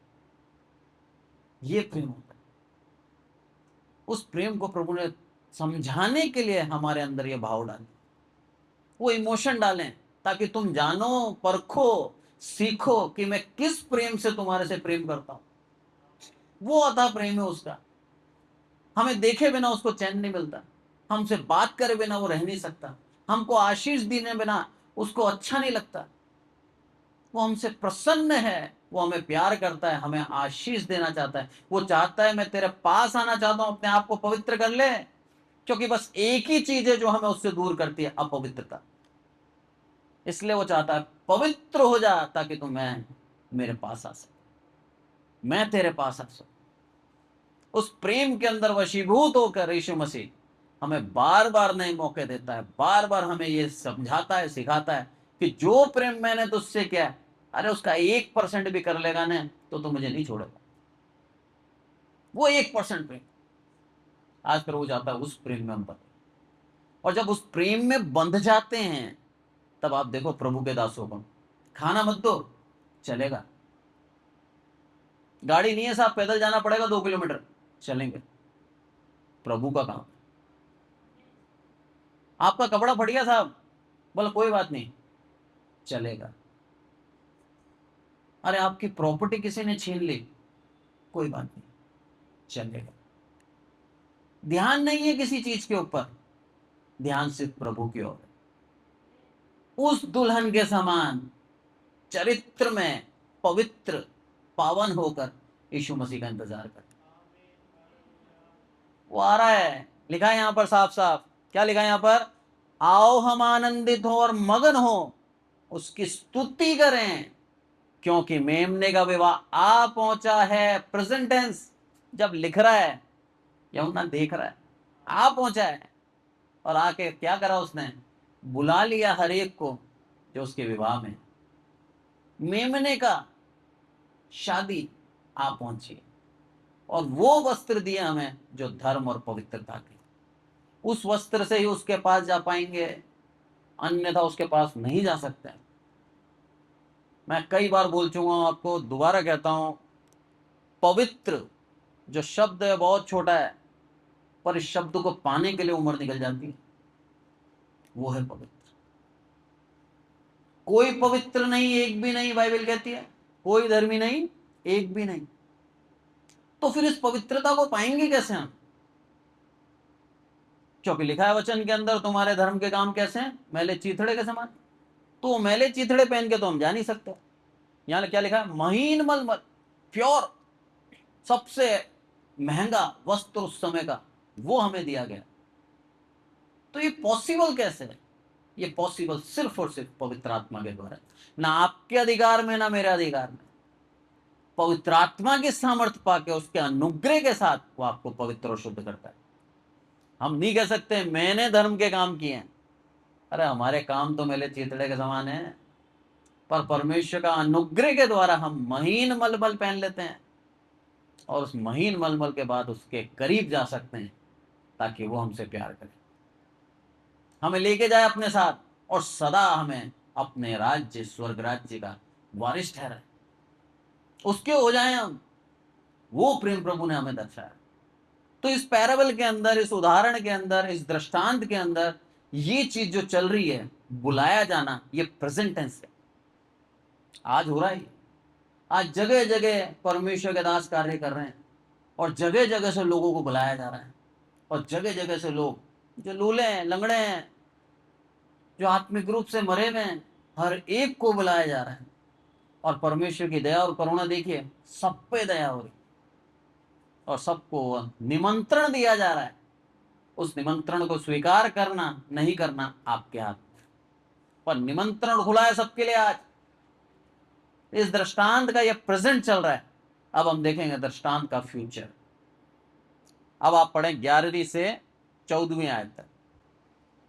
Speaker 1: ये प्रेम होता है। उस प्रेम को प्रभु ने समझाने के लिए हमारे अंदर ये भाव डाले, वो इमोशन डालें, ताकि तुम जानो, परखो, सीखो कि मैं किस प्रेम से तुम्हारे से प्रेम करता हूं। वो अता प्रेम है उसका। हमें देखे बिना उसको चैन नहीं मिलता, हमसे बात करे बिना वो रह नहीं सकता, हमको आशीष देने बिना उसको अच्छा नहीं लगता। वो हमसे प्रसन्न है, वो हमें प्यार करता है, हमें आशीष देना चाहता है। वो चाहता है मैं तेरे पास आना चाहता हूं, अपने आप को पवित्र कर ले, क्योंकि बस एक ही चीज है जो हमें उससे दूर करती है, अपवित्रता। इसलिए वो चाहता है पवित्र हो जा, ताकि तू मैं मेरे पास आ सके, मैं तेरे पास आ सकूं। उस प्रेम के अंदर वशीभूत होकर यीशु मसीह हमें बार बार नए मौके देता है, बार बार हमें ये समझाता है, सिखाता है कि जो प्रेम मैंने तुझसे किया, अरे उसका 1% भी कर लेगा ना, तो तू मुझे नहीं छोड़ेगा। वो 1% प्रेम आज प्रभु जाता है उस प्रेम में हम बंधे। और जब उस प्रेम में बंध जाते हैं, तब आप देखो प्रभु के दासों को, खाना मत दो, चलेगा। गाड़ी नहीं है साहब, पैदल जाना पड़ेगा 2 किलोमीटर, चलेंगे, प्रभु का काम। आपका कपड़ा फट गया साहब, बोला कोई बात नहीं, चलेगा। अरे आपकी प्रॉपर्टी किसी ने छीन ली, कोई बात नहीं, चलेगा। ध्यान नहीं है किसी चीज के ऊपर, ध्यान सिर्फ प्रभु की ओर है। उस दुल्हन के समान चरित्र में पवित्र, पावन होकर यीशु मसीह का इंतजार कर, वो आ रहा है। लिखा है यहां पर साफ साफ, क्या लिखा है यहां पर? आओ हम आनंदित हो और मगन हो, उसकी स्तुति करें, क्योंकि मेमने का विवाह आ पहुंचा है। प्रेजेंट टेंस जब लिख रहा है, यूहन्ना देख रहा है, आ पहुंचा है। और आके क्या करा उसने? बुला लिया हर एक को जो उसके विवाह में। मेमने का शादी आ पहुंची, और वो वस्त्र दिए हमें जो धर्म और पवित्रता के, उस वस्त्र से ही उसके पास जा पाएंगे, अन्यथा उसके पास नहीं जा सकते। मैं कई बार बोल चुका हूं आपको, दोबारा कहता हूं, पवित्र जो शब्द है बहुत छोटा है, पर इस शब्द को पाने के लिए उम्र निकल जाती है, वो है पवित्र। कोई पवित्र नहीं, एक भी नहीं, बाइबल कहती है, कोई धर्मी नहीं, एक भी नहीं। तो फिर इस पवित्रता को पाएंगे कैसे हम? क्योंकि लिखा है वचन के अंदर, तुम्हारे धर्म के काम कैसे हैं? मैले चीथड़े के समान। तो मैले चीथड़े पहन के तो हम जा नहीं सकते। यहां क्या लिखा है? महीन मलमल, प्योर, सबसे महंगा वस्त्र उस समय का, वो हमें दिया गया। तो ये पॉसिबल कैसे है? ये पॉसिबल सिर्फ और सिर्फ पवित्र आत्मा के द्वारा, ना आपके अधिकार में ना मेरे अधिकार में। पवित्र आत्मा की सामर्थ्य पाके उसके अनुग्रह के साथ वो आपको पवित्र और शुद्ध करता है। हम नहीं कह सकते मैंने धर्म के काम किए हैं। अरे हमारे काम तो मेले चीतड़े के समान है, पर परमेश्वर का अनुग्रह के द्वारा हम महीन मलमल पहन लेते हैं, और उस महीन मलमल के बाद उसके करीब जा सकते हैं, ताकि वो हमसे प्यार करे, हमें लेके जाए अपने साथ, और सदा हमें अपने राज्य, स्वर्ग राज्य का वारिस ठहराए, उसके हो जाए हम। वो प्रेम प्रभु ने हमें दर्शाया। तो इस पैराबल के अंदर, इस उदाहरण के अंदर, इस दृष्टांत के अंदर ये चीज जो चल रही है, बुलाया जाना, ये प्रेजेंट टेंस है, आज हो रहा है। आज जगह जगह परमेश्वर के दास कार्य कर रहे हैं, और जगह जगह से लोगों को बुलाया जा रहा है, और जगह जगह से लोग जो लूले हैं, लंगड़े हैं, जो आत्मिक रूप से मरे हुए हैं, हर एक को बुलाया जा रहा है। और परमेश्वर की दया और करुणा देखिए, सब पे दया हो रही, और सबको निमंत्रण दिया जा रहा है। उस निमंत्रण को स्वीकार करना नहीं करना आपके हाथ, पर निमंत्रण खुला है सबके लिए। आज इस दृष्टांत का यह प्रेजेंट चल रहा है, अब हम देखेंगे दृष्टांत का फ्यूचर। अब आप पढ़ें 11वीं से 14वीं आयत तक।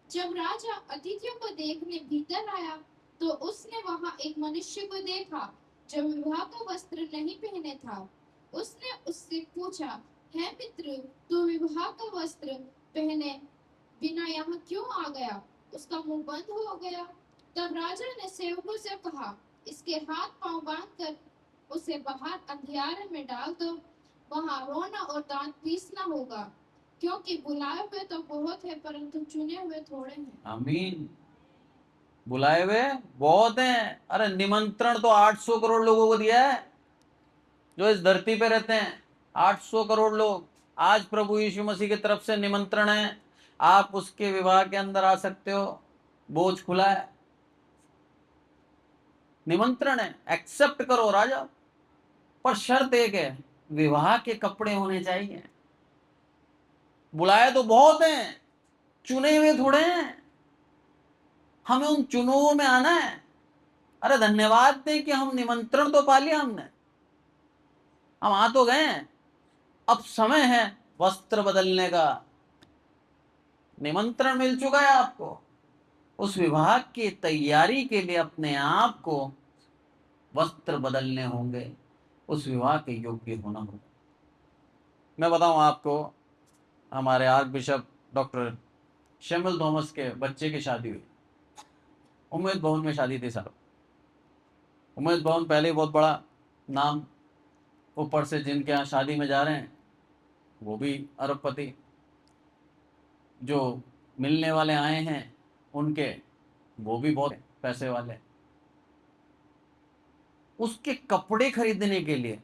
Speaker 2: जब राजा अतिथियों को देखने भीतर आया, तो उसने वहां एक मनुष्य को देखा जो विवाह का वस्त्र नहीं पहने था। उसने उससे पूछा, है मित्र, तू विवाह का वस्त्र पहने बिना यहाँ क्यों आ गया? उसका मुंह बंद हो गया। तब राजा ने सेवकों से कहा, इसके हाथ पांव बांधकर उसे बाहर अंधियारे में डाल दो, वहां रोना और दांत पीसना होगा, क्योंकि बुलाए हुए तो बहुत है, परंतु चुने हुए थोड़े हैं।
Speaker 1: आमीन। बुलाए हुए बहुत हैं। अरे निमंत्रण तो 800 करोड़ लोगों को दिया है जो इस धरती पे रहते हैं। 800 करोड़ लोग, आज प्रभु यीशु मसीह की तरफ से निमंत्रण है, आप उसके विवाह के अंदर आ सकते हो, बोझ खुला है, निमंत्रण है, एक्सेप्ट करो राजा। पर शर्त एक है, विवाह के कपड़े होने चाहिए। बुलाए तो बहुत हैं, चुने हुए थोड़े हैं, हमें उन चुनावों में आना है। अरे धन्यवाद दें कि हम निमंत्रण तो पा लिया हमने, हम आ तो गए हैं। अब समय है वस्त्र बदलने का। निमंत्रण मिल चुका है आपको, उस विवाह की तैयारी के लिए अपने आप को वस्त्र बदलने होंगे, उस विवाह के योग्य होना होगा। मैं बताऊं आपको, हमारे arc bishop doctor Samuel Thomas के बच्चे की शादी हुई, उम्मेद भवन में शादी थी साहब। उम्मेद भवन पहले ही बहुत बड़ा नाम, ऊपर से जिनके यहाँ शादी में जा रहे हैं वो भी अरबपति, जो मिलने वाले आए हैं उनके वो भी बहुत पैसे वाले। उसके कपड़े खरीदने के लिए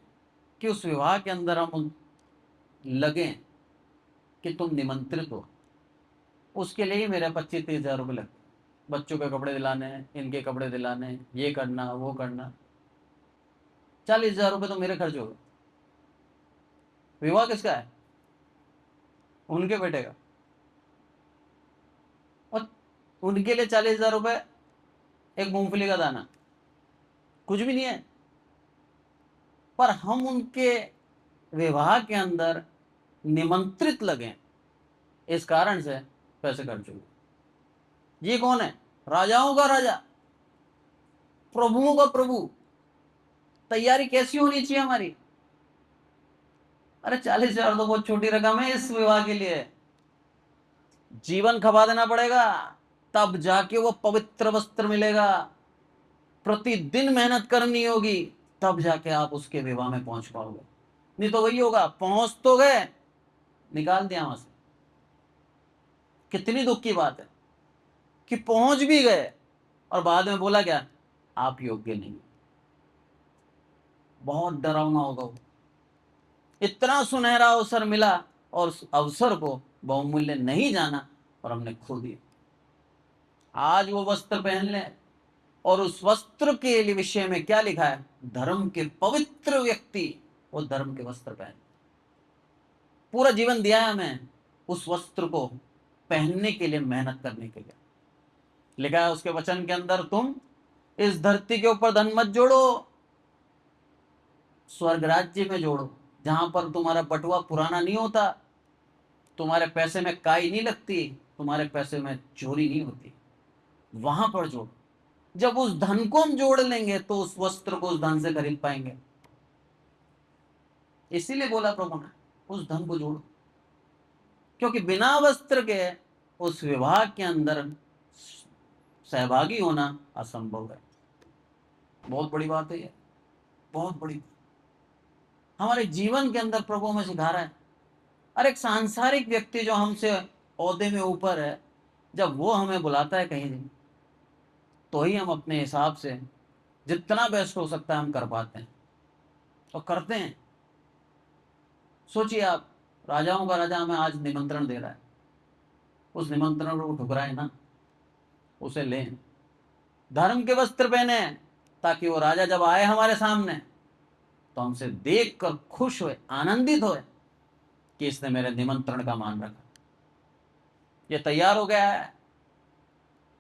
Speaker 1: कि उस विवाह के अंदर हम लगे कि तुम निमंत्रित हो, उसके लिए ही मेरे 25-30 हजार रुपये लगते। बच्चों के कपड़े दिलाने हैं, इनके कपड़े दिलाने हैं, ये करना वो करना, 40 हजार रुपये तो मेरे खर्च हो गए। विवाह किसका है? उनके बेटे का। और उनके लिए 40 हजार रुपये एक मूंगफली का दाना कुछ भी नहीं है, पर हम उनके विवाह के अंदर निमंत्रित लगे, इस कारण से पैसे खर्च हुए। ये कौन है? राजाओं का राजा, प्रभुओं का प्रभु। तैयारी कैसी होनी चाहिए हमारी? अरे 40,000 तो बहुत छोटी रकम है इस विवाह के लिए। जीवन खपा देना पड़ेगा, तब जाके वो पवित्र वस्त्र मिलेगा। प्रतिदिन मेहनत करनी होगी, तब जाके आप उसके विवाह में पहुंच पाओगे। नहीं तो वही होगा, पहुंच तो गए, निकाल दिया वहां से। कितनी दुख की बात है कि पहुंच भी गए और बाद में बोला क्या, आप योग्य नहीं। बहुत डरावना होगा वो। इतना सुनहरा अवसर मिला और उस अवसर को बहुमूल्य नहीं जाना और हमने खो दिया। आज वो वस्त्र पहन लें, और उस वस्त्र के लिए विषय में क्या लिखा है, धर्म के पवित्र व्यक्ति वो धर्म के वस्त्र पहन। पूरा जीवन दिया है हमें उस वस्त्र को पहनने के लिए, मेहनत करने के लिए। लिखा है उसके वचन के अंदर, तुम इस धरती के ऊपर धन मत जोड़ो, स्वर्ग राज्य में जोड़ो, जहां पर तुम्हारा बटुआ पुराना नहीं होता, तुम्हारे पैसे में काई नहीं लगती, तुम्हारे पैसे में चोरी नहीं होती, वहां पर जोड़ो। जब उस धन को हम जोड़ लेंगे तो उस वस्त्र को उस धन से खरीद पाएंगे। इसीलिए बोला प्रभु ने, उस धन को जोड़ो, क्योंकि बिना वस्त्र के उस विवाह के अंदर सहभागी होना असंभव है। बहुत बड़ी बात है ये, बहुत बड़ी। हमारे जीवन के अंदर प्रभु हमें सिखा रहा है। अरे एक सांसारिक व्यक्ति जो हमसे ओहदे में ऊपर है, जब वो हमें बुलाता है कहीं नहीं, तो ही हम अपने हिसाब से जितना बेस्ट हो सकता है हम कर पाते हैं और करते हैं। सोचिए आप, राजाओं का राजा हमें आज निमंत्रण दे रहा है, उस निमंत्रण को ठुकराए ना, उसे लें, धर्म के वस्त्र पहने, ताकि वो राजा जब आए हमारे सामने तो हमसे देखकर खुश होए, आनंदित होए कि इसने मेरे निमंत्रण का मान रखा, ये तैयार हो गया है,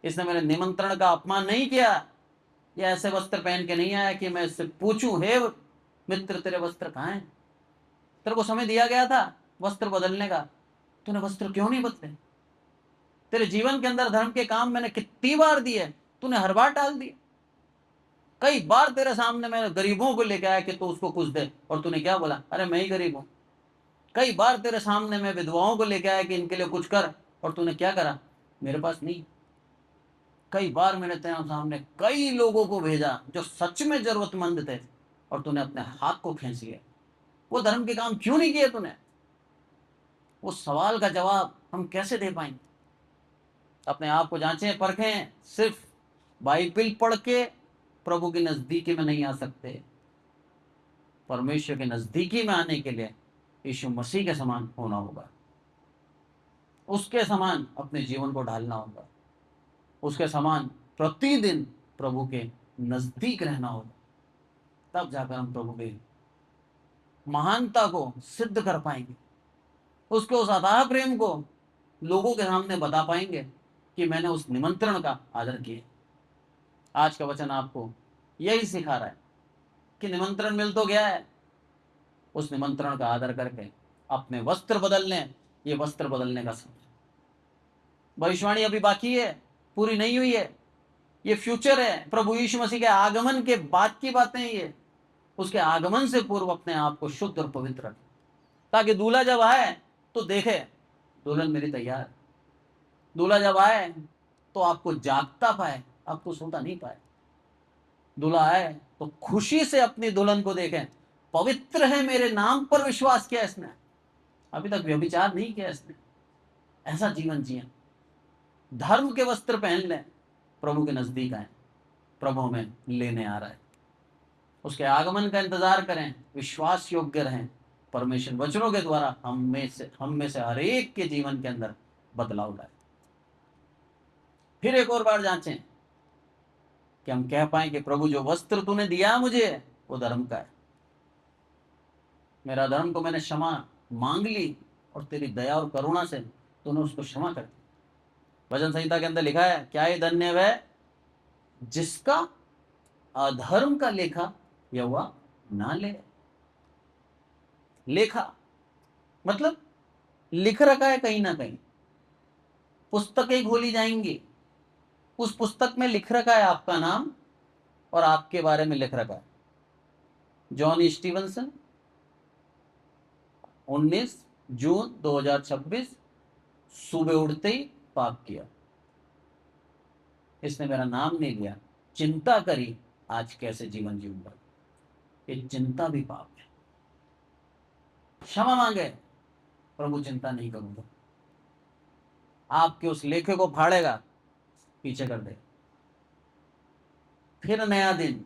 Speaker 1: इसने मेरे निमंत्रण का अपमान नहीं किया। ये ऐसे वस्त्र पहन के नहीं आया कि मैं इससे पूछूं, हे मित्र तेरे वस्त्र कहाँ हैं? तेरे को समय दिया गया था वस्त्र बदलने का, तूने वस्त्र क्यों नहीं बदले? तेरे जीवन के अंदर धर्म के काम मैंने कितनी बार दिए, तूने हर बार टाल दिए। कई बार तेरे सामने मैं गरीबों को लेके आया कि तू उसको कुछ दे, और तूने क्या बोला, अरे मैं ही गरीब हूं। कई बार तेरे सामने मैं विधवाओं को लेके आया कि इनके लिए कुछ कर, और तूने क्या करा, मेरे पास नहीं। कई बार मैंने तेरे सामने कई लोगों को भेजा जो सच में जरूरतमंद थे, और तूने अपने हाथ को खींच लिया। वो धर्म के काम क्यों नहीं किए तूने? वो सवाल का जवाब हम कैसे दे पाएंगे? अपने आप को जांचें, परखें। सिर्फ बाइबिल पढ़ के प्रभु की नजदीकी में नहीं आ सकते। परमेश्वर के नजदीकी में आने के लिए यीशु मसीह के समान होना होगा, उसके समान अपने जीवन को ढालना होगा, उसके समान प्रतिदिन प्रभु के नजदीक रहना होगा। तब जाकर हम प्रभु के महानता को सिद्ध कर पाएंगे, उसके उस अथाह प्रेम को लोगों के सामने बता पाएंगे कि मैंने उस निमंत्रण का आदर किया। आज का वचन आपको यही सिखा रहा है कि निमंत्रण मिल तो गया है, उस निमंत्रण का आदर करके अपने वस्त्र बदलने, ये वस्त्र बदलने का समय। भविष्यवाणी अभी बाकी है, पूरी नहीं हुई है, ये फ्यूचर है। प्रभु यीशु मसीह के आगमन के बाद की बातें हैं ये। उसके आगमन से पूर्व अपने आप को शुद्ध और पवित्र रखें, ताकि दूल्हा जब आए तो देखे दुल्हन मेरी तैयार। दूल्हा जब आए तो आपको जागता पाए, आपको सोता नहीं पाए। दूल्हा आए तो खुशी से अपनी दुल्हन को देखें, पवित्र है, मेरे नाम पर विश्वास किया इसने, अभी तक व्यभिचार नहीं किया इसने। ऐसा जीवन जिए, धर्म के वस्त्र पहन लें, प्रभु के नजदीक आए, प्रभु हमें लेने आ रहा है। उसके आगमन का इंतजार करें, विश्वास योग्य रहें, परमेश्वर वचनों के द्वारा हम में से हर एक के जीवन के अंदर बदलाव लाए। फिर एक और बार जांचें कि हम कह पाए कि प्रभु जो वस्त्र तूने दिया मुझे वो धर्म का है। मेरा धर्म को मैंने क्षमा मांग ली, और तेरी दया और करुणा से तूने उसको क्षमा कर दिया। भजन संहिता के अंदर लिखा है, क्या ये धन्य वह जिसका अधर्म का लेखा यहोवा ना ले। लेखा मतलब लिख रखा है कहीं ना कहीं, पुस्तकें खोली जाएंगी, उस पुस्तक में लिख रखा है आपका नाम और आपके बारे में लिख रखा है। जॉन स्टीवनसन 19 जून 2026 सुबह उठते ही पाप किया। इसने मेरा नाम नहीं लिया, चिंता करी आज कैसे जीवन जीऊंगा। ये चिंता भी पाप है। क्षमा मांगे, प्रभु चिंता नहीं करूंगा। आपके उस लेखे को फाड़ेगा, पीछे कर देगा। फिर नया दिन,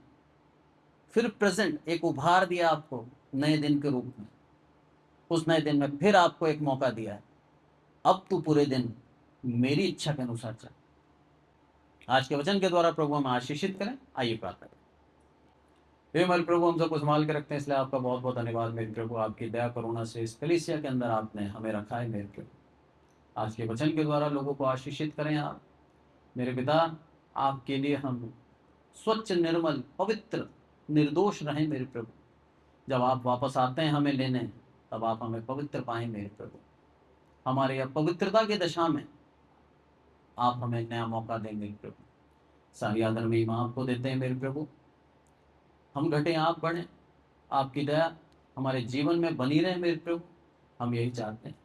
Speaker 1: फिर प्रेजेंट, एक उपहार दिया आपको नए दिन के रूप में। उस नए दिन में फिर आपको एक मौका दिया है, अब तू पूरे दिन मेरी इच्छा के अनुसार चल। आज के वचन के द्वारा प्रभु हमें आशीषित करें। आइए प्रार्थना करें। हे हमारे प्रभु, हम सबको संभाल के रखते हैं, इसलिए आपका बहुत बहुत धन्यवाद मेरे प्रभु। आपकी दया करुणा से इस कलीसिया के अंदर आपने हमें रखा है मेरे प्रभु। आज के वचन के द्वारा लोगों को आशीषित करें आप मेरे पिता। आपके लिए हम स्वच्छ, निर्मल, पवित्र, निर्दोष रहें मेरे प्रभु। जब आप वापस आते हैं हमें लेने, तब आप हमें पवित्र पाएं मेरे प्रभु। हमारे अपवित्रता की दशा में आप हमें नया मौका दें मेरे प्रभु। सारी आदर महिमा आपको देते हैं मेरे प्रभु। हम घटे आप बढ़ें, आपकी दया हमारे जीवन में बनी रहे मेरे प्रभु, हम यही चाहते हैं।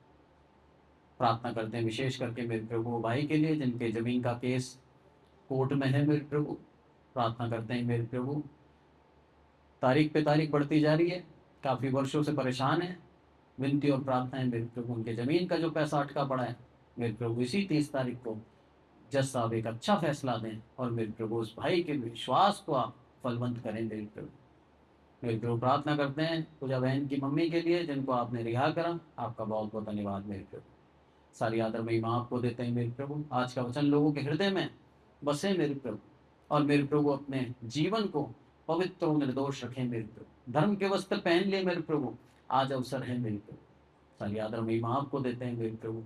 Speaker 1: प्रार्थना करते हैं विशेष करके मेरे प्रभु भाई के लिए जिनके जमीन का केस कोर्ट में है मेरे प्रभु। प्रार्थना करते हैं मेरे प्रभु, तारीख पे तारीख बढ़ती जा रही है, काफ़ी वर्षों से परेशान है। विनती और प्रार्थना है मेरे प्रभु, उनके ज़मीन का जो पैसा अटका पड़ा है मेरे प्रभु, इसी 30 तारीख को जज साहब एक अच्छा फैसला दें और मेरे प्रभु उस भाई के विश्वास को आप फलवंत करें मेरे प्रभु। मेरे प्रभु प्रार्थना करते हैं पूजा बहन की मम्मी के लिए जिनको आपने रिहा करा। आपका बहुत बहुत धन्यवाद मेरे प्रभु। सारी आदर महिमा आपको देते हैं मेरे प्रभु। आज का वचन लोगों के हृदय में बसे मेरे प्रभु, और मेरे प्रभु अपने जीवन को पवित्र और निर्दोष रखें मेरे प्रभु। धर्म के वस्त्र पहन लिए मेरे प्रभु, आज अवसर है मेरे प्रभु। सारी आदर महिमा आपको देते हैं मेरे प्रभु।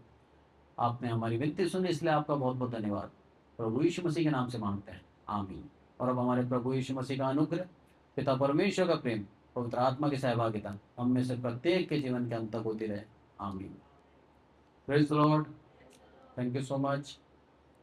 Speaker 1: आपने हमारी विनती सुनी, इसलिए आपका बहुत बहुत धन्यवाद। प्रभु यीशु मसीह के नाम से मांगते हैं, आमीन। और अब हमारे प्रभु यीशु मसीह का अनुग्रह, पिता परमेश्वर का प्रेम, पवित्र आत्मा की सहभागिता हम में से प्रत्येक के जीवन के अंत तक होती रहे, आमीन। Praise the Lord. Thank you so much.